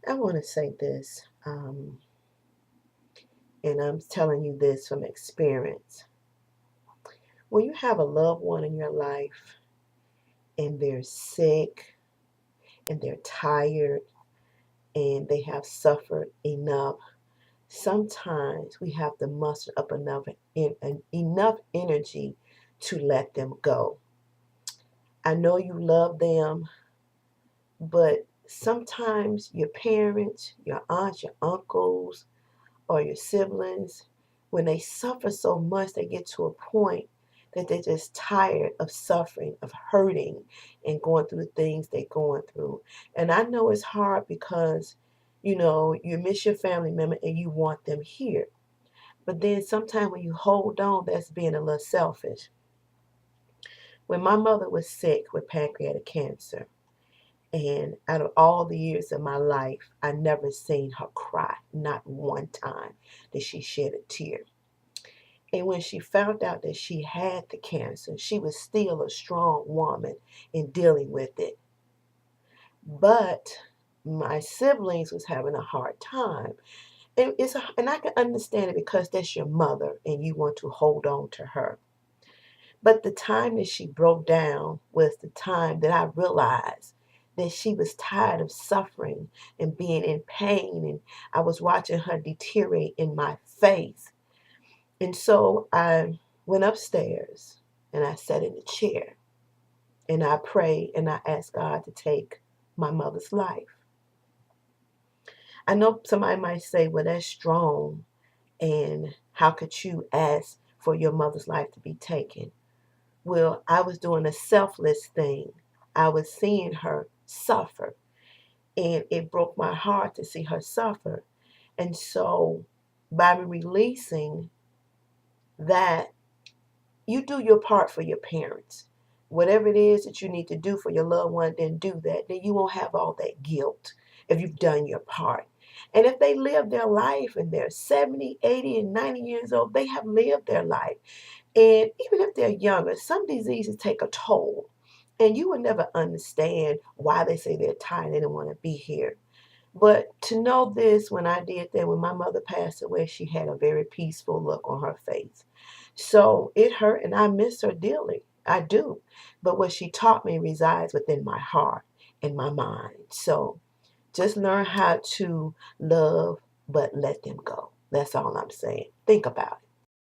I want to say this, and I'm telling you this from experience. When you have a loved one in your life and they're sick and they're tired and they have suffered enough, sometimes we have to muster up enough energy to let them go. I know you love them, but sometimes your parents, your aunts, your uncles, or your siblings, when they suffer so much, they get to a point that they're just tired of suffering, of hurting, and going through the things they're going through. And I know it's hard because, you miss your family member and you want them here. But then sometimes when you hold on, that's being a little selfish. When my mother was sick with pancreatic cancer, and out of all the years of my life, I never seen her cry. Not one time did she shed a tear. And when she found out that she had the cancer, she was still a strong woman in dealing with it. But my siblings was having a hard time. And I can understand it because that's your mother and you want to hold on to her. But the time that she broke down was the time that I realized that she was tired of suffering and being in pain. And I was watching her deteriorate in my face. And so I went upstairs and I sat in a chair and I prayed and I asked God to take my mother's life. I know somebody might say, well, that's strong. And how could you ask for your mother's life to be taken? Well, I was doing a selfless thing. I was seeing her suffer, and it broke my heart to see her suffer. And so, by me releasing that, you do your part for your parents. Whatever it is that you need to do for your loved one, then do that. Then you won't have all that guilt if you've done your part. And if they live their life and they're 70, 80, and 90 years old, they have lived their life. And even if they're younger, some diseases take a toll. And you will never understand why they say they're tired and they don't want to be here. But to know this, when I did that, when my mother passed away, she had a very peaceful look on her face. So it hurt, and I miss her dearly. I do. But what she taught me resides within my heart and my mind. So just learn how to love, but let them go. That's all I'm saying. Think about it.